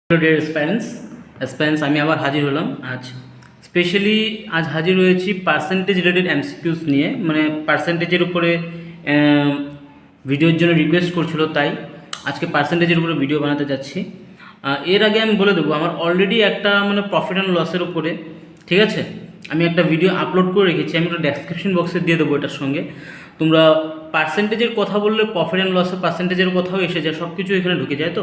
Hello dear অ্যাসপারেন্টস আমি আবার হাজির হলাম আজ হাজির হয়েছি পার্সেন্টেজ রিলেটেড এমসিকিউস নিয়ে, মানে পার্সেন্টেজের উপরে ভিডিওর জন্য রিকোয়েস্ট করছিল, তাই আজকে পার্সেন্টেজের উপরে ভিডিও বানাতে যাচ্ছি। এর আগে আমি বলে দেবো, আমার অলরেডি একটা মানে প্রফিট অ্যান্ড লসের উপরে, ঠিক আছে, আমি একটা ভিডিও আপলোড করে রেখেছি। আমি একটা ডেসক্রিপশন বক্সে দিয়ে দেবো এটার সঙ্গে। তোমরা পার্সেন্টেজের কথা বললে প্রফিট অ্যান্ড লসের পার্সেন্টেজের কথাও এসে যায়, সব কিছু এখানে ঢুকে যায়।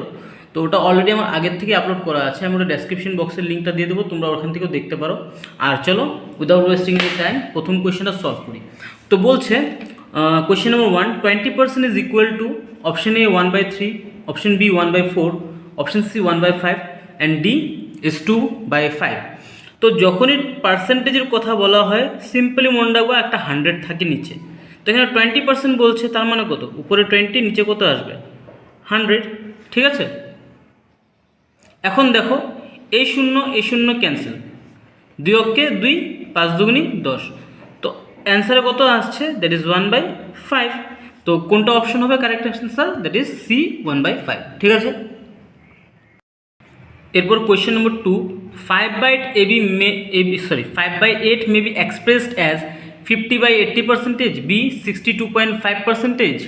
তো ওটা অলরেডি আমার আগের থেকে আপলোড করা আছে। আমি ওটা ডেসক্রিপশন বক্সের লিঙ্কটা দিয়ে দেবো, তোমরা ওখান থেকেও দেখতে পারো। আর চলো উইদাউট ওয়েস্টিং এনি টাইম প্রথম কোয়েশ্চেনটা সলভ করি। তো বলছে question number 1, 20% is equal to option A 1/3, option B 1/4, option C 1/5 and D is 2/5। তো যখনই পার্সেন্টেজের কথা বলা হয় সিম্পলি মনে রাখবো একটা 100 থাকে নিচে। তো এখানে 20% বলছে, তার মানে কত? উপরে 20, নিচে কত আসবে? 100, ঠিক আছে। এখন দেখো এই শূন্য ক্যান্সেল, 2 অক্ষে 2, 5 দুগুনি 10। তো অ্যান্সারে কত আসছে? That is 1/5। তো কোনটা অপশন হবে correct answer? That is C, 1/5, ঠিক আছে। এরপর question number 2, 5/8 may be expressed as 50/80%, B 62.5%,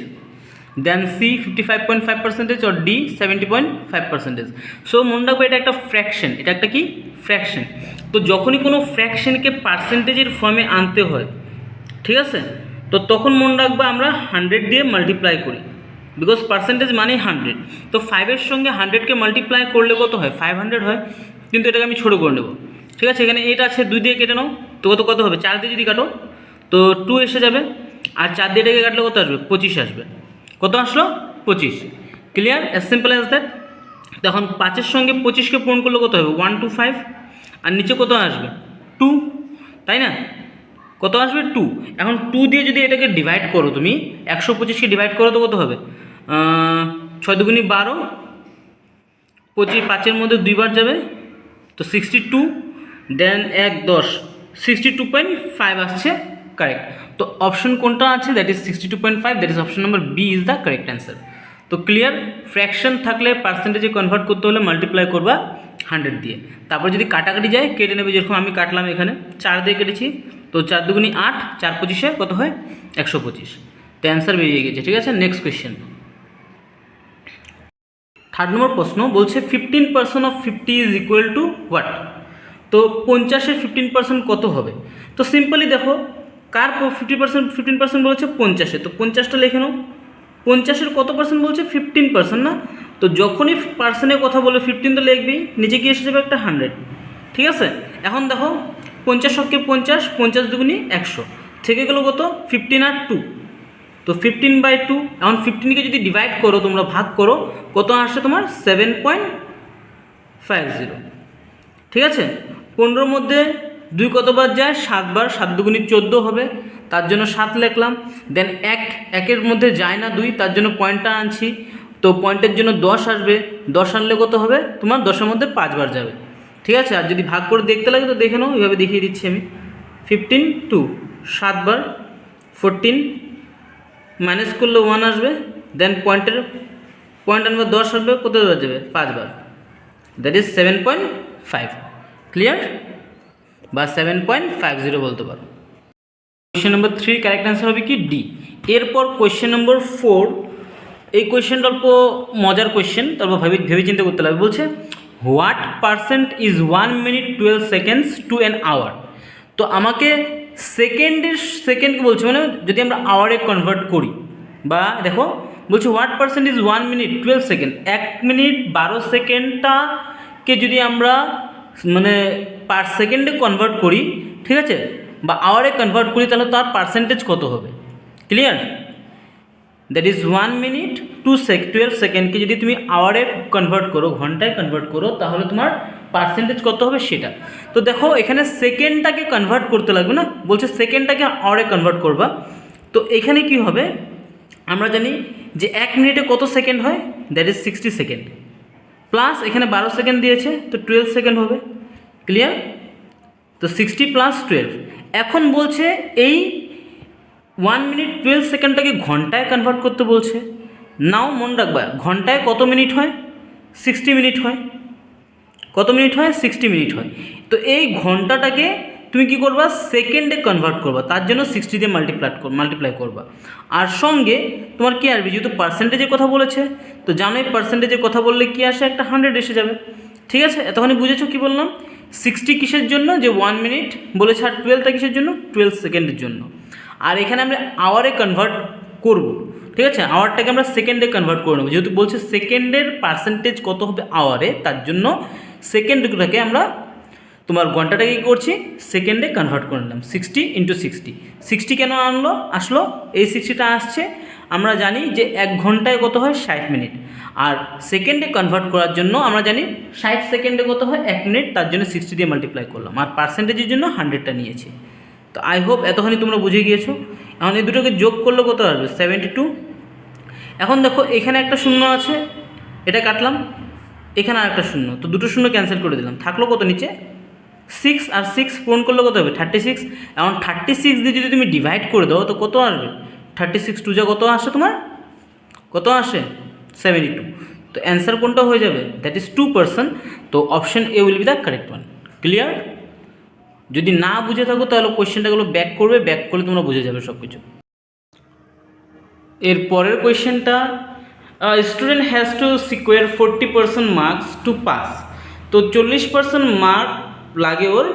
then C 55.5% or D 70.5%। So মনে রাখবো এটা একটা ফ্র্যাকশন, এটা একটা কি ফ্র্যাকশন। তো যখনই কোনো ফ্র্যাকশনকে পার্সেন্টেজের ফর্মে আনতে হয়, ঠিক আছে, তো তখন মনে রাখবো আমরা 100 দিয়ে মাল্টিপ্লাই করি, বিকজ পার্সেন্টেজ মানেই 100। তো 5-এর সঙ্গে 100কে মাল্টিপ্লাই করলে কত হয়? 500 হয়, কিন্তু এটাকে আমি ছোটো করে নেবো, ঠিক আছে। এখানে এটা আছে, 2 দিয়ে কেটে নাও, তো কত হবে? 4 দিয়ে যদি কাটো তো 2 এসে যাবে, আর 4 দিয়ে এটাকে কাটলে কত আসবে? 25 আসবে। কত আসলো? 25। Clear? As simple as that. তখন 5-এর সঙ্গে 25কে পূরণ করলে কত হবে? 125, আর নিচে কত আসবে? 2, তাই না? কত আসবে? 2। এখন 2 দিয়ে যদি এটাকে ডিভাইড করো, তুমি 125কে ডিভাইড করো তো কত হবে? 6 দুগুনি 12, 25, 5-এর মধ্যে 2 বার যাবে, তো 62, দেন 1 10, 62.5 আসছে কারেক্ট। তো অপশন কোনটা আছে? That is 62.5, that is option number B is the correct answer. তো ক্লিয়ার? ফ্র্যাকশন থাকলে পার্সেন্টেজে কনভার্ট করতে হলে মাল্টিপ্লাই করবা 100 দিয়ে, তারপর যদি কাটাকাটি যায় কেটে নেবে, যেরকম আমি কাটলাম এখানে 4 দিয়ে কেটেছি, তো 4 দুগুনি 8, 4 25-এ কত হয়? 125। তো অ্যান্সার বেরিয়ে গেছে, ঠিক আছে। নেক্সট কোয়েশ্চেন, 3rd নম্বর প্রশ্ন বলছে 15% of 50 is equal two what? তো 50-এর 15% কত হবে? তো সিম্পলি দেখো, কার 15% বলেছে? 50-এ। তো 50টা লিখে নাও। 50-এর কত পার্সেন্ট বলছে? 15% না? তো যখনই পার্সেন্টের কথা বলে 15 তো লিখবেই, নিচে গিয়ে এসে যাবে একটা 100, ঠিক আছে। এখন দেখো 50 অক্ষে 50, 50 দুগুনি 100, থেকে গেল কত? 15 আর 2, তো 15/2। এখন 15কে যদি ডিভাইড করো, তোমরা ভাগ করো, কত আসছে তোমার? 7.50, ঠিক আছে। 15-র মধ্যে 2 কতবার যায়? 7 বার, 7 দুগুনি 14 হবে, তার জন্য 7 লিখলাম। দেন 1-এর মধ্যে যায় না 2, তার জন্য পয়েন্টটা আনছি, তো পয়েন্টের জন্য 10 আসবে, 10 আনলে কত হবে তোমার? 10-এর মধ্যে 5 বার যাবে, ঠিক আছে। আর যদি ভাগ করে দেখতে লাগে তো দেখে নাও, এইভাবে দেখিয়ে দিচ্ছি আমি। 15 2 7 বার, 14 মাইনাস করলে 1 আসবে, দেন পয়েন্ট আনবে 10 আসবে, কত বার যাবে? 5 বার, দ্যাট ইজ 7.5। ক্লিয়ার? বা 7.50 বলতে পারো। কোয়েশ্চেন নম্বর 3 কারেক্ট অ্যান্সার হবে কি? ডি। এরপর কোয়েশ্চেন নম্বর 4, এই কোয়েশ্চেনটা অল্প মজার কোয়েশ্চেন, তারপর ভেবে চিন্তা করতে লাগবে। বলছে what percent is 1 minute 12 seconds to an hour? তো আমাকে সেকেন্ডকে বলছে, মানে যদি আমরা আওয়ারে কনভার্ট করি, বা দেখো বলছে what percent is 1 minute 12 seconds, 1 minute 12 সেকেন্ডটাকে যদি আমরা মানে পার সেকেন্ডে কনভার্ট করি, ঠিক আছে, বা আওয়ারে কনভার্ট করি, তাহলে তার পার্সেন্টেজ কত হবে? ক্লিয়ার? দ্যাট ইজ 1 minute 12 সেকেন্ডকে যদি তুমি আওয়ারে কনভার্ট করো, ঘন্টায় কনভার্ট করো, তাহলে তোমার পার্সেন্টেজ কত হবে সেটা। তো দেখো এখানে সেকেন্ডটাকে কনভার্ট করতে লাগবে না, বলছে সেকেন্ডটাকে আওয়ারে কনভার্ট করবা। তো এখানে কি হবে? আমরা জানি যে 1 মিনিটে কত সেকেন্ড হয়? দ্যাট ইজ 60 সেকেন্ড, প্লাস এখানে 12 সেকেন্ড দিয়েছে, তো 12 সেকেন্ড হবে। ক্লিয়ার? তো 60 + 12। এখন বলছে এই 1 minute 12 সেকেন্ডটাকে ঘন্টায় কনভার্ট করতে বলছে। নাও মনে রাখবা, ঘন্টায় কত মিনিট হয়? 60 মিনিট হয়। কত মিনিট হয়? 60 মিনিট হয়। তো এই ঘন্টাটাকে তুমি কি করবা? সেকেন্ডে কনভার্ট করবা, তার জন্য 60 দিয়ে মাল্টিপ্লাই করবা। আর সঙ্গে তোমার কি আসবে? যেহেতু পার্সেন্টেজের কথা বলেছে, তো জানোই পার্সেন্টেজের কথা বললে কি আসে? একটা 100 এসে যাবে। ঠিক আছে, এতখানি বুঝেছো কি বললাম? 60 কিসের জন্য? যে 1 মিনিট বলেছে, আর 12টা কিসের জন্য? 12 সেকেন্ডের জন্য। আর এখানে আমরা আওয়ারে কনভার্ট করব। ঠিক আছে, আওয়ারটাকে আমরা সেকেন্ডে কনভার্ট করে নেবো, যেহেতু বলছে সেকেন্ডের পার্সেন্টেজ কত হবে আওয়ারে, তার জন্য সেকেন্ডটাকে আমরা তোমার ঘন্টাটাকে কী করছি? সেকেন্ডে কনভার্ট করে নিলাম। 60 × 60। 60 কেন আসলো? এই 60টা আসছে, আমরা জানি যে 1 ঘন্টায় কত হয়? 60 মিনিট। আর সেকেন্ডে কনভার্ট করার জন্য আমরা জানি 60 সেকেন্ডে কত হয়? 1 মিনিট, তার জন্য 60 দিয়ে মাল্টিপ্লাই করলাম। আর পার্সেন্টেজের জন্য 100টা নিয়েছি। তো আই হোপ এতখানি তোমরা বুঝে গিয়েছো। এখন এই দুটোকে যোগ করলে কত আসবে? 72। এখন দেখো এখানে একটা শূন্য আছে, এটা কাটলাম, এখানে আর একটা শূন্য, তো দুটো শূন্য ক্যান্সেল করে দিলাম, থাকলো কত নিচে? 6, আর 6 পূরণ করলে কত হবে? 36। এখন 36 দিয়ে যদি তুমি ডিভাইড করে দাও তো কত আসবে? 36 টু যা কত আসে তোমার? কত আসে? 72। তো অ্যান্সার কোনটা হয়ে যাবে? That is 2%। তো option A will be the correct one. Clear? যদি না বুঝে থাকো তাহলে কোয়েশ্চেনটাগুলো ব্যাক করবে, ব্যাক করলে তোমরা বুঝে যাবে সব কিছু। এর পরের কোয়েশ্চেনটা, student has to secure 40% marks to pass. তো 40% মার্ক লাগে ওর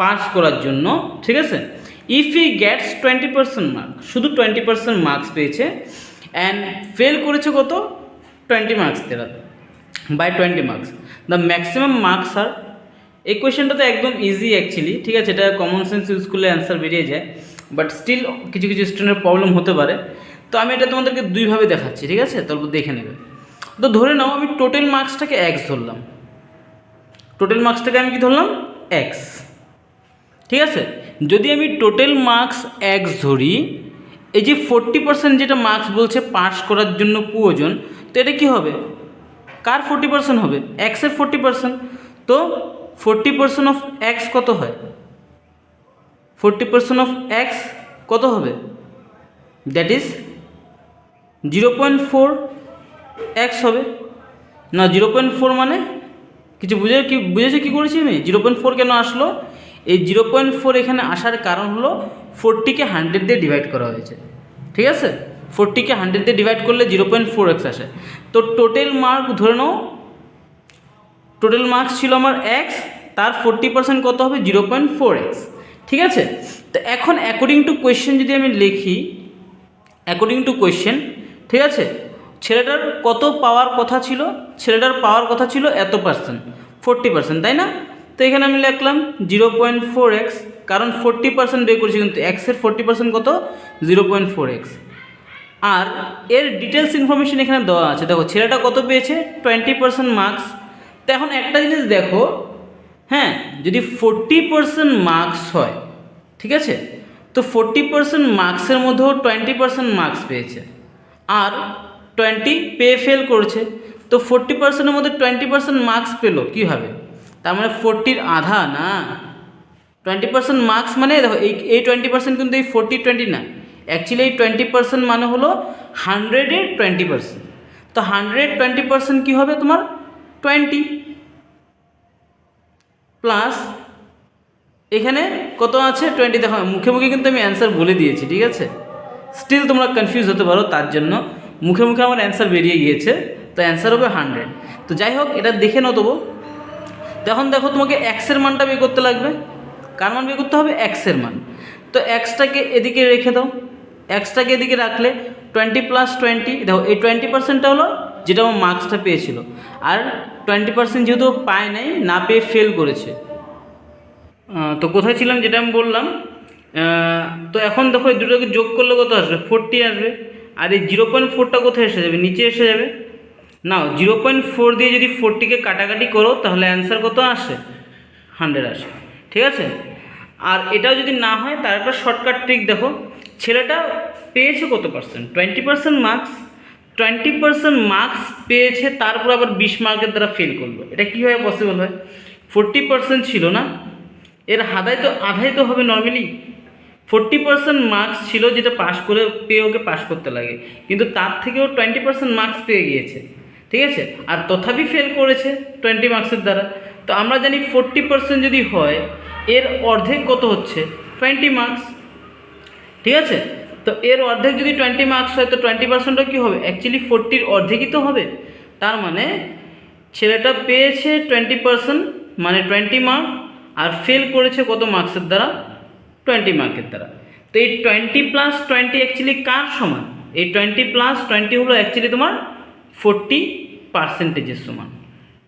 পাস করার জন্য। ঠিক আছে, ইফ হি গেটস 20% মার্ক, শুধু 20% মার্কস পেয়েছে, অ্যান্ড ফেল করেছে কত? 20 মার্কস দেওয়া by 20 marks, the maximum marks আর। এই কোয়েশ্চেনটা তো একদম ইজি অ্যাকচুয়ালি। ঠিক আছে, এটা কমন সেন্স ইউজ করলে অ্যান্সার বেরিয়ে যায়, বাট স্টিল কিছু কিছু স্টুডেন্টের প্রবলেম হতে পারে। তো আমি এটা তোমাদেরকে দুইভাবে দেখাচ্ছি। ঠিক আছে, তারপর দেখে নেবে। তো ধরে নাও আমি টোটাল মার্কসটাকে এক্স ধরলাম। টোটাল মার্কসটাকে আমি কি ধরলাম? এক্স। ঠিক আছে, যদি আমি টোটাল মার্কস এক্স ধরি, এই যে 40% যেটা মার্কস বলছে পাস করার জন্য প্রয়োজন, তো এটা কী হবে? কার 40% হবে? এক্সের 40%। তো 40% অফ এক্স কত হয়? 40% অফ এক্স কত হবে? দ্যাট ইজ 0.4 এক্স হবে না। 0.4 মানে কিছু বুঝেছো কী করেছি আমি? 0.4 কেন আসলো? এই 0.4 এখানে আসার কারণ হলো 40কে 100 দিয়ে ডিভাইড করা হয়েছে। ঠিক আছে, 40কে 100 দিয়ে ডিভাইড করলে 0.4x আসে। তো টোটাল মার্ক ধরে নাও, টোটাল মার্কস ছিল আমার এক্স, তার 40% কত হবে? 0.4x। ঠিক আছে, তো এখন অ্যাকর্ডিং টু কোয়েশ্চেন যদি আমি লিখি, অ্যাকর্ডিং টু কোয়েশ্চেন, ঠিক আছে, ছেলেটার কত পাওয়ার কথা ছিল? ছেলেটার পাওয়ার কথা ছিল এত পার্সেন্ট, 40%, তাই না? তো এখানে আমি লিখলাম 0.4x, কারণ 40% বের করেছি, কিন্তু এক্সের 40% কত? 0.4x। আর এর ডিটেলস ইনফরমেশন এখানে দেওয়া আছে। দেখো ছেলেটা কত পেয়েছে? 20% মার্কস। তো এখন একটা জিনিস দেখো, হ্যাঁ, যদি 40% মার্কস হয়, ঠিক আছে, তো 40% মার্কসের মধ্যেও 20% মার্কস পেয়েছে, আর 20 পেয়ে ফেল করেছে। তো 40%-এর মধ্যে 20% মার্কস পেলো কীভাবে? তার মানে 40-র আধা না। 20% মার্কস মানে দেখো এই 20% কিন্তু এই 40-20 না, অ্যাকচুয়ালি এই 20% মানে হলো 100-এর 20%। তো 100-এর 20% কী হবে তোমার? 20 প্লাস এখানে কত আছে? 20। দেখো মুখে মুখে কিন্তু আমি অ্যান্সার বলে দিয়েছি। ঠিক আছে, স্টিল তোমরা কনফিউজ হতে পারো, তার জন্য মুখে মুখে আমার অ্যান্সার বেরিয়ে গিয়েছে। তো অ্যান্সার হবে 100। তো যাই হোক, এটা দেখে নাও তবু। তখন দেখো তোমাকে এক্সের মানটা বের করতে লাগবে। কার মান বের করতে হবে? এক্সের মান। তো এক্সটাকে এদিকে রেখে দাও, এক্সটাকে এদিকে রাখলে 20 + 20, দেখো এই 20%টা হলো যেটা আমার মার্কসটা পেয়েছিল, আর 20% যেহেতু পায় নাই, না পেয়ে ফেল করেছে। তো কোথায় ছিলাম? যেটা আমি বললাম, তো এখন দেখো এই দুটোকে যোগ করলে কত আসবে? 40 আসবে। আর এই 0.4টা কোথায় এসে যাবে? নিচে এসে যাবে। নাও 0.4 দিয়ে যদি 40কে কাটাকাটি করো তাহলে অ্যান্সার কত আসে? 100 আসে। ঠিক আছে, আর এটাও যদি না হয় তার একটা শর্টকাট ট্রিক দেখো। ছেলেটা পেয়েছে কত পার্সেন্ট? 20% মার্কস। 20% মার্কস পেয়েছে, তারপর আবার 20 মার্কের দ্বারা ফেল করলো। এটা কীভাবে পসিবল হয়? 40% ছিল না, এর আধাই তো হবে নর্মালি। 40% মার্কস ছিল যেটা পাস করে পেয়ে ওকে পাস করতে লাগে, কিন্তু তার থেকেও 20% মার্কস পেয়ে গিয়েছে। ঠিক আছে, আর তথাপি ফেল করেছে 20 মার্কসের দ্বারা। তো আমরা জানি 40% যদি হয় এর অর্ধেক কত হচ্ছে 20 মার্কস, ঠিক আছে। তো এর অর্ধেক যদি 20 মার্কস হয় তো 20%টা কী হবে, অ্যাকচুয়ালি 40-র অর্ধেকই তো হবে। তার মানে ছেলেটা পেয়েছে 20%, মানে 20 মার্ক, আর ফেল করেছে কত মার্কসের দ্বারা, 20 মার্কের দ্বারা। তো এই 20 + 20 অ্যাকচুয়ালি কার সমান, এই 20 + 20 হলো অ্যাকচুয়ালি তোমার 40%-এর সমান,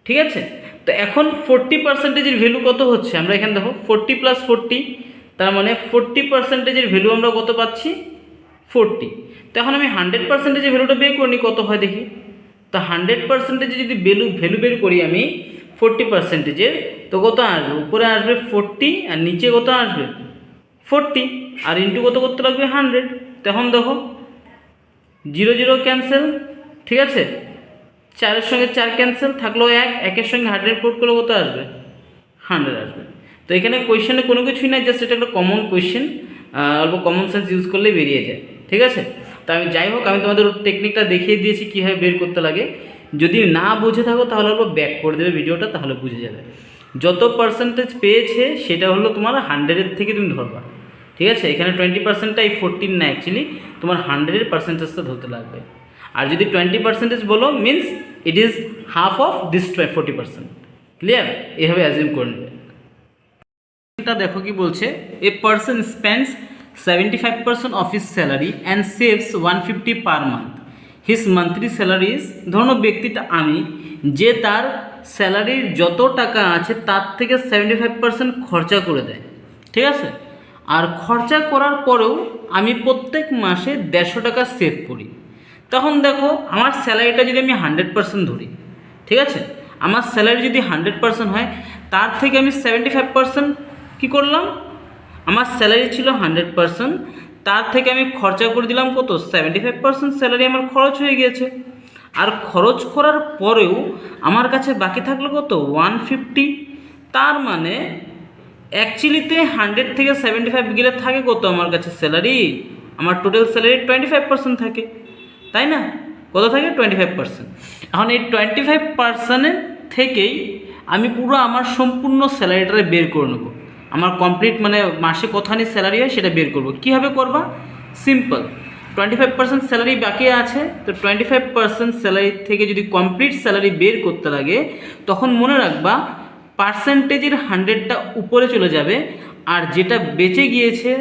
ঠিক আছে। তো এখন 40%-এর ভ্যালু কত হচ্ছে, আমরা এখানে দেখো 40 + 40, তার মানে 40%-এর ভ্যালু আমরা কত পাচ্ছি 40। তো এখন আমি 100%-এর ভ্যালুটা বের করি কত হয় দেখি। তো 100%-এর যদি ভ্যালু বের করি আমি 40%-এর, তো কত আসবে, উপরে আসবে 40 আর নিচে কত আসবে 40, আর ইন্টু কত করতে লাগবে 100। তখন দেখো 0 0 ক্যান্সেল, ঠিক আছে, 4-এর সঙ্গে 4 ক্যান্সেল, থাকলো 1, 1-এর সঙ্গে 100 পুট করলে কত আসবে 100 আসবে। তো এখানে কোয়েশ্চেনে কোনো কিছুই নাই, জাস্ট এটা একটা কমন কোয়েশ্চেন, অল্প কমন সেন্স ইউজ করলেই বেরিয়ে যায়, ঠিক আছে। তো আমি যাই হোক, আমি তোমাদের টেকনিকটা দেখিয়ে দিয়েছি কীভাবে বের করতে লাগে। যদি না বুঝে থাকো তাহলে অল্প ব্যাক করে দেবে ভিডিওটা, তাহলে বুঝে যাবে। যত পার্সেন্টেজ পেয়েছে সেটা হলো তোমার 100-এর থেকে তুমি ধরবা, ঠিক আছে। এখানে 20%টা এই 14 না, অ্যাকচুয়ালি তোমার 100-এর পার্সেন্টেজটা ধরতে লাগবে। আর যদি 20% বলো means it is half of this 40%, clear, এভাবে অ্যাজিউম করে নেবে। এটা দেখো কি বলছে, a person spends 75% of his salary and saves 150 per month, his monthly salary is, ধরো ব্যক্তিটা আমি, যে তার স্যালারির যত টাকা আছে তার থেকে 75% খরচা করে দেয়, ঠিক আছে। আর খরচা করার পরেও আমি প্রত্যেক মাসে 150 টাকা সেভ করি। তখন দেখো আমার স্যালারিটা যদি আমি 100% ধরি, ঠিক আছে, আমার স্যালারি যদি 100% হয়, তার থেকে আমি 75% কী করলাম, আমার স্যালারি ছিল 100%, তার থেকে আমি খরচা করে দিলাম কত 75%, স্যালারি আমার খরচ হয়ে গিয়েছে। আর খরচ করার পরেও আমার কাছে বাকি থাকলো কত 150। তার মানে অ্যাকচুয়ালিতে 100 থেকে 75 গেলে থাকে কত আমার কাছে স্যালারি, আমার টোটাল স্যালারি 25% থাকে, তাই না, কত থাকে 25%। এখন এই 25%-এর থেকেই আমি পুরো আমার সম্পূর্ণ স্যালারিটা বের করে নেবো, আমার কমপ্লিট মানে মাসে কতখানি স্যালারি হয় সেটা বের করবো। কীভাবে করবা, সিম্পল, 25% স্যালারি বাকি আছে, তো 25% স্যালারি থেকে যদি কমপ্লিট স্যালারি বের করতে লাগে, তখন মনে রাখবা পার্সেন্টেজের 100টা উপরে চলে যাবে, আর যেটা বেঁচে গিয়েছে,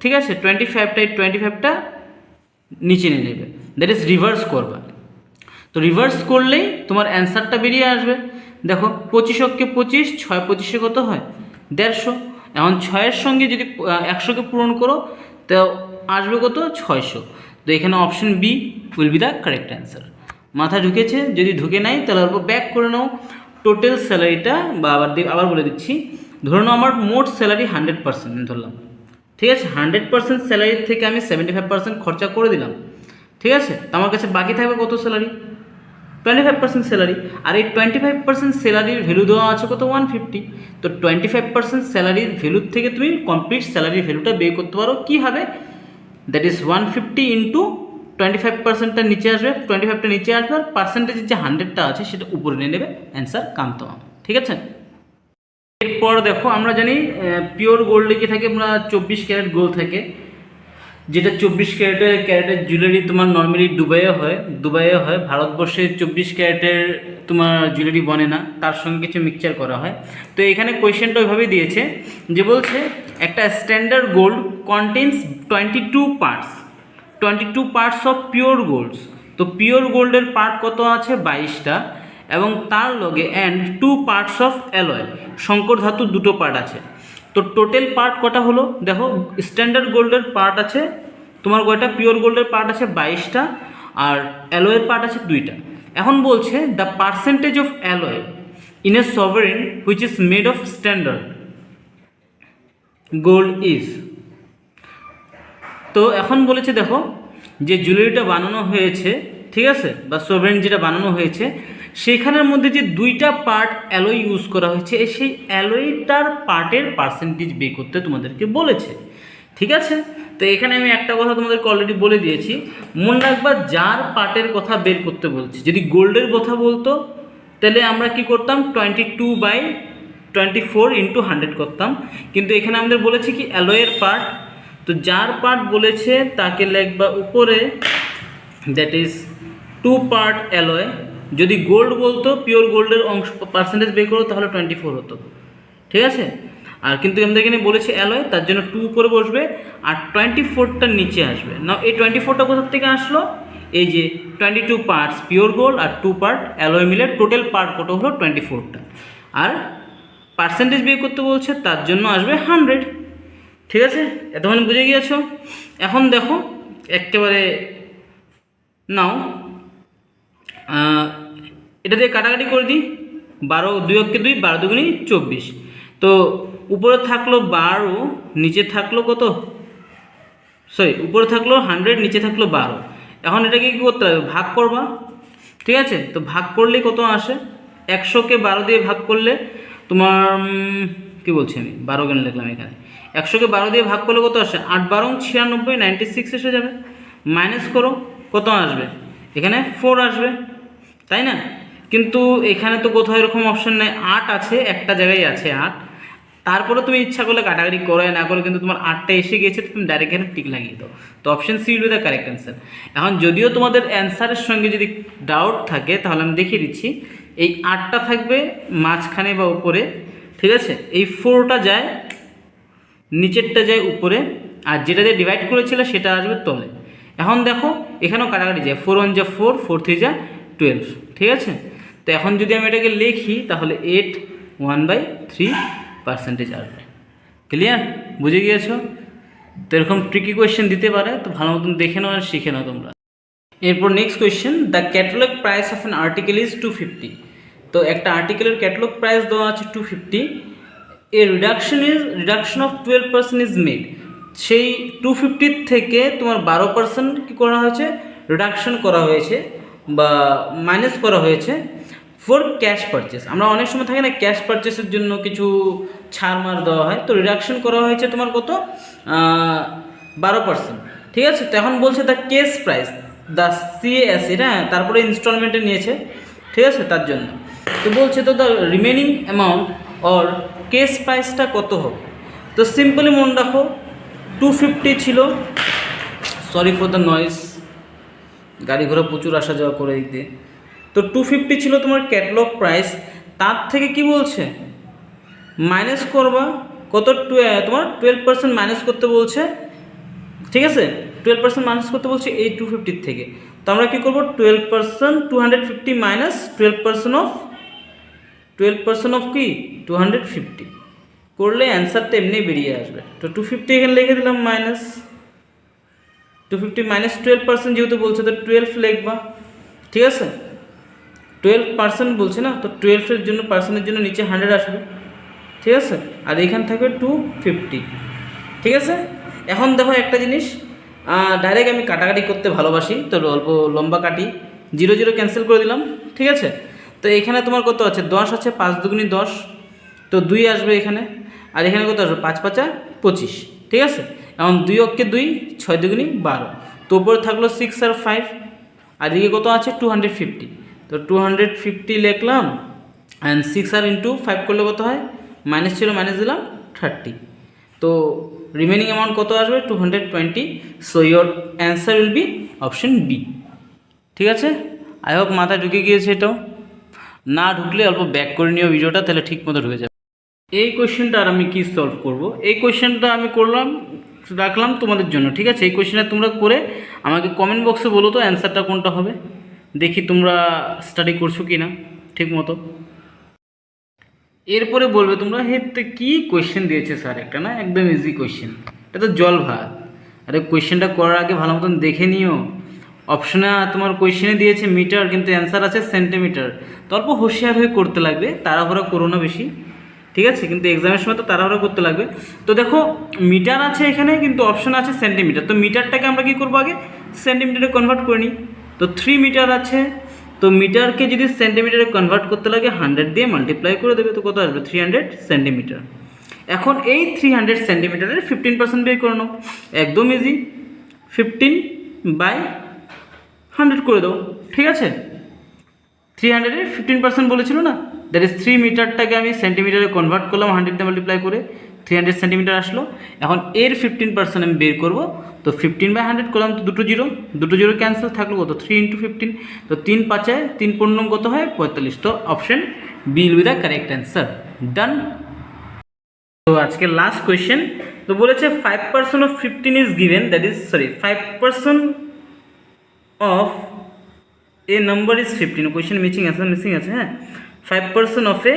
ঠিক আছে, 25টা নিচে নিয়ে নেবে, দ্যাট ইজ রিভার্স করবা। তো রিভার্স করলেই তোমার অ্যান্সারটা বেরিয়ে আসবে। দেখো 25-কে 25, 6 25-এ কত হয় 150। এখন 6-এর সঙ্গে যদি 100-কে পূরণ করো তো আসবে কত 600। তো এখানে option B will be the correct answer. মাথায় ঢুকেছে, যদি ঢুকে নাই তাহলে অল্প ব্যাক করে নাও। টোটাল স্যালারিটা, বা আবার বলে দিচ্ছি, ধরে নাও আমার মোট স্যালারি 100% ধরলাম, ঠিক আছে, 100% স্যালারির থেকে আমি 75% খরচা করে দিলাম, ঠিক আছে। তো আমার কাছে বাকি থাকবে কত স্যালারি 25% স্যালারি, আর এই 25% স্যালারির ভ্যালু দেওয়া আছে কত 150। তো 25% স্যালারির ভ্যালুর থেকে তুমি কমপ্লিট স্যালারির ভ্যালুটা বের করতে পারো, কী হবে, দ্যাট ইজ 150 ইন্টু 25%টা নিচে আসবে, 25টা নিচে আসবে, আর পার্সেন্টেজের যে 100টা আছে সেটা উপরে নিয়ে নেবে, অ্যান্সার কামতো, ঠিক আছে। এরপর দেখো আমরা জানি পিওর গোল্ড লিখে থাকে আমরা 24 ক্যারেট গোল্ড থাকে, যেটা 24 ক্যারেটের জুয়েলারি তোমার নর্মালি দুবাইয়ে হয়, ভারতবর্ষে 24 ক্যারেটের তোমার জুয়েলারি বনে না, তার সঙ্গে কিছু মিক্সচার করা হয়। তো এখানে কোয়েশ্চেনটা ওইভাবেই দিয়েছে, যে বলছে একটা standard gold contains 22 parts of pure golds. তো পিওর গোল্ডের পার্ট কত আছে 22টা, এবং তার লগে and 2 parts of alloy, Shankar ধাতুর 2টো পার্ট আছে। তো টোটাল পার্ট কটা হলো, দেখো স্ট্যান্ডার্ড গোল্ডের পার্ট আছে তোমার কয়টা, পিওর গোল্ডের পার্ট আছে 22টা, আর অ্যালয়ের পার্ট আছে 2টা। এখন বলছে the percentage of alloy in a sovereign which is made of standard gold is. তো এখন বলেছে দেখো যে জুয়েলারিটা বানানো হয়েছে, ঠিক আছে, বা সভারেন যেটা বানানো হয়েছে সেখানের মধ্যে যে 2টা পার্ট অ্যালয় ইউজ করা হয়েছে, সেই অ্যালয়টার পার্টের পার্সেন্টেজ বের করতে তোমাদেরকে বলেছে, ঠিক আছে। তো এখানে আমি একটা কথা তোমাদেরকে অলরেডি বলে দিয়েছি, মনে রাখবা যার পার্টের কথা বের করতে বলছি, যদি গোল্ডের কথা বলতো তাহলে আমরা কি করতাম 22/2 24 ইন্টু 100 করতাম, কিন্তু এখানে আমাদের বলেছে কি অ্যালয়ের পার্ট, তো যার পার্ট বলেছে তাকে লিখবা উপরে, দ্যাট ইজ 2 পার্ট অ্যালয়। যদি গোল্ড বলতো, পিওর গোল্ডের অংশ পার্সেন্টেজ বের করো তাহলে 24 হতো, ঠিক আছে। আর কিন্তু আমাদের এখানে বলেছে অ্যালয়, তার জন্য 2 উপরে বসবে আর 24টা নিচে আসবে। না এই 24টা কোথা থেকে আসলো, এই যে 22 পার্টস পিওর গোল্ড আর 2 পার্ট অ্যালয় মিলে টোটাল পার্ট কত হলো 24টা, আর পার্সেন্টেজ বের করতে বলছে তার জন্য আসবে 100, ঠিক আছে। এতক্ষণ বুঝে গিয়েছো। এখন দেখো একেবারে নাও এটা দিয়ে কাটাকাটি করে দিই, 12 2 অক্ষে 2, 12 দুগুণি 24। তো উপরে থাকলো 12, নিচে থাকলো কত, সরি উপরে থাকলো 100, নিচে থাকলো 12। এখন এটাকে কী করতে হবে, ভাগ করবা, ঠিক আছে। তো ভাগ করলে কত আসে, 100কে 12 দিয়ে ভাগ করলে তোমার কী বলছি আমি 12 কেন লিখলাম এখানে, 100কে 12 দিয়ে ভাগ করলে কত আসে, 8 12 96, 96 এসে যাবে। মাইনাস করো কত আসবে, এখানে 4 আসবে, তাই না। কিন্তু এখানে তো কোথাও এরকম অপশন নেই, 8 আছে, একটা জায়গায় আছে 8। তারপরে তুমি ইচ্ছা করলে কাটাকাটি করে না করে কিন্তু তোমার 8টা এসে গিয়েছে, তুমি ডাইরেক্ট এখানে টিক লাগিয়ে দাও। তো option C will be the correct answer. এখন যদিও তোমাদের অ্যান্সারের সঙ্গে যদি ডাউট থাকে তাহলে আমি দেখিয়ে দিচ্ছি, এই 8টা থাকবে মাঝখানে বা উপরে, ঠিক আছে। এই 4টা যায় নিচেরটা যায় উপরে, আর যেটা দিয়ে ডিভাইড করেছিল সেটা আসবে তলে। এখন দেখো এখানেও কাটাকাটি যায়, 4 1 যা 4, 4 3 যা 12, ঠিক আছে। তো এখন যদি আমি এটাকে লিখি তাহলে 8 1/3% আসবে। ক্লিয়ার, বুঝে গিয়েছো। তো এরকম ট্রিকি কোয়েশ্চেন দিতে পারে, তো ভালো মতন দেখে নাও আর শিখে নাও তোমরা। এরপর next question, the catalogue price of an article is 250। তো একটা আর্টিকেলের ক্যাটালগ প্রাইস দেওয়া আছে 250, এ রিডাকশন অফ 12% ইজ মেড। সেই 250 থেকে তোমার 12% কী করা হয়েছে, রিডাকশন করা হয়েছে বা মাইনাস করা হয়েছে ফর ক্যাশ পারচেস। আমরা অনেক সময় থাকে না ক্যাশ পারচেসের জন্য কিছু ছাড় দেওয়া হয়, তো রিডাকশন করা হয়েছে তোমার কত 12%, ঠিক আছে। তো এখন বলছে the case price, the CAS, হ্যাঁ, তারপরে ইনস্টলমেন্টে নিয়েছে, ঠিক আছে, তার জন্য। তো বলছে তো the remaining amount or case প্রাইসটা কত হবে। তো সিম্পলি মনে রাখো 250 ছিল, সরি ফর দ্য নয়েজ, গাড়ি ঘোড়া প্রচুর আসা যাওয়া করে দিক দিয়ে। তো 250 ছিল তোমার ক্যাটালগ প্রাইস, তার থেকে কি বলছে মাইনাস করবা কত, তোমার 12% মাইনাস করতে বলছে, ঠিক আছে। 12% মাইনাস করতে বলছে এই 250 থেকে। তো আমরা কী করবো, 12% 250 মাইনাস 12% অফ কি 250 করলে অ্যান্সারটা এমনি বেরিয়ে আসবে। তো 250 এখানে লিখে দিলাম, মাইনাস 250 মাইনাস 12% যেহেতু বলছে তো 12 লিখবা, ঠিক আছে। 12% বলছে না, তো 12-এর জন্য পার্সেন্টের জন্য নিচে 100 আসবে, ঠিক আছে। আর এখানে থাকবে 250, ঠিক আছে। এখন দেখো একটা জিনিস, ডাইরেক্ট আমি কাটাকাটি করতে ভালোবাসি, তো অল্প লম্বা কাটি, 0 0 ক্যান্সেল করে দিলাম, ঠিক আছে। তো এখানে তোমার কত আছে, 10 আছে, 5 দুগুণি 10, তো 2 আসবে এখানে, আর এখানে কত আসবে 5 5 25, ঠিক আছে। এখন 2 অক্ষে 2, 6 দুগুণি 12, তো উপরে থাকলো 6 আর 5, আর এদিকে কত আছে 250, তো 250 লিখলাম, অ্যান্ড 6 আর ইন্টু 5 করলে কত হয়, মাইনাস ছিল মাইনাস দিলাম 30, তো রিমেনিং অ্যামাউন্ট কত আসবে 220। So your answer will be option B, ঠিক আছে। আই হোপ মাথায় ঢুকে গিয়েছে, এটাও না ঢুকলে অল্প ব্যাক করে নিও ভিডিওটা, তাহলে ঠিক মতো ঢুকে যাবে। এই কোয়েশ্চেনটা আর আমি কী সলভ করব, এই কোয়েশ্চেনটা আমি রাখলাম তোমাদের জন্য, ঠিক আছে। এই কোয়েশ্চেনটা তোমরা করে আমাকে কমেন্ট বক্সে বলো তো অ্যান্সারটা কোনটা হবে, দেখি তোমরা স্টাডি করছো কি না ঠিক মতো। এরপরে বলবে তোমরা, হে তো কী কোয়েশ্চেন দিয়েছে স্যার, একটা না একদম ইজি কোয়েশ্চেন, এটা তো জল ভাত। আরে কোয়েশ্চেনটা করার আগে ভালো মতন দেখে নিও, অপশনে তোমার কোয়েশ্চেনে দিয়েছে মিটার, কিন্তু অ্যান্সার আছে সেন্টিমিটার। তো অল্প হুঁশিয়ার হয়ে করতে লাগবে, তাড়াহুড়া করো না বেশি, ঠিক আছে। কিন্তু এক্সামের সময় তো তাড়াহুড়া করতে লাগবে। তো দেখো মিটার আছে এখানে, কিন্তু অপশন আছে সেন্টিমিটার, তো মিটারটাকে আমরা কী করবো, আগে সেন্টিমিটারে কনভার্ট করে নিই। তো 3 মিটার আছে, তো মিটারকে যদি সেন্টিমিটারে কনভার্ট করতে লাগে 100 দিয়ে মাল্টিপ্লাই করে দেবে, তো কত আসবে 300 সেন্টিমিটার। এখন এই 300 সেন্টিমিটারের 15% বের করে নাও, একদম ইজি, 15/100 করে দাও, ঠিক আছে। 300-এর 15% বলেছিল না, দ্যাট ইজ 3 মিটারটাকে আমি সেন্টিমিটারে কনভার্ট করলাম 100 দিয়ে মাল্টিপ্লাই করে 300 সেন্টিমিটার আসলো। এখন এর 15% আমি বের করব, তো 15/100 করলাম, তো দুটো জিরো ক্যান্সেল, থাকলো কত 3 × 15, তো 3 5 3 15 কত হয় 45, তো option B will be the correct answer. Done. তো আজকে লাস্ট কোয়েশ্চেন, তো বলেছে 5% of 15 is given, that is 5% of a number is 15, question missing আছে হ্যাঁ। 5% অফ এ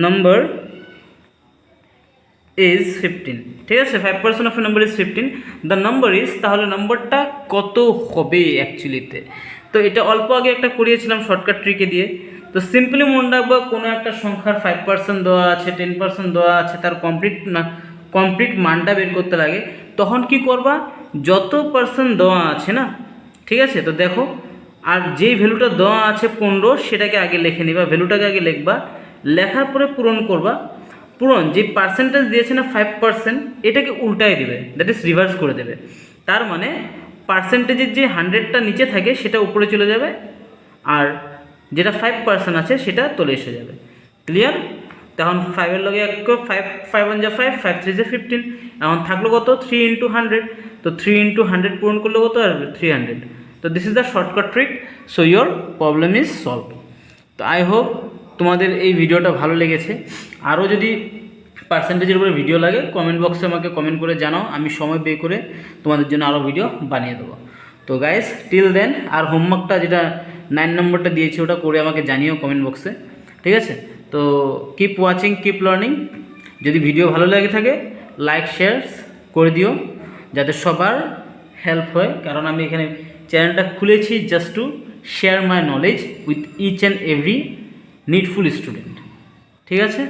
নাম্বার ইজ 15, ঠিক আছে, 5% of a number is 15, the number is, তাহলে নাম্বারটা কত হবে অ্যাকচুয়ালিতে। তো এটা অল্প আগে একটা করিয়েছিলাম শর্টকাট ট্রিকে দিয়ে। তো সিম্পলি মনে রাখবো, কোনো একটা সংখ্যার 5% দেওয়া আছে, 10% দেওয়া আছে, তার কমপ্লিট মানটা বের করতে লাগে, তখন কি করবা, যত পার্সেন্ট দেওয়া আছে না, ঠিক আছে, তো দেখো, আর যেই ভ্যালুটা দেওয়া আছে 15 সেটাকে আগে লিখে নিবা, ভ্যালুটাকে আগে লিখবা, লেখার পরে পূরণ করবা, যে পার্সেন্টেজ দিয়েছে না 5%, এটাকে উল্টায় দেবে, দ্যাট ইজ রিভার্স করে দেবে। তার মানে পার্সেন্টেজের যে 100টা নিচে থাকে সেটা উপরে চলে যাবে, আর যেটা 5% আছে সেটা তলে এসে যাবে। ক্লিয়ার? তখন 5-এর লগে 5 1 যা 5, 5 3 যা 15, এখন থাকলো কত 3 × 100, তো 3 × 100 পূরণ করলে কত আসবে 300। তো this is the shortcut trick, so your problem is solve. তো আই হোপ তোমাদের এই ভিডিওটা ভালো লেগেছে। আরও যদি পার্সেন্টেজের উপরে ভিডিও লাগে কমেন্ট বক্সে আমাকে কমেন্ট করে জানাও, আমি সময় বের করে তোমাদের জন্য আরও ভিডিও বানিয়ে দেবো। তো গাইস টিল দেন, আর হোমওয়ার্কটা যেটা 9 নম্বরটা দিয়েছি ওটা করে আমাকে জানিও কমেন্ট বক্সে, ঠিক আছে। তো কিপ ওয়াচিং, কিপ লার্নিং। যদি ভিডিও ভালো লাগে থাকে লাইক শেয়ার করে দিও, যাতে সবার হেল্প হয়, কারণ আমি এখানে চ্যানেলটা খুলেছি just to share my knowledge with each and every needful student, ঠিক আছে।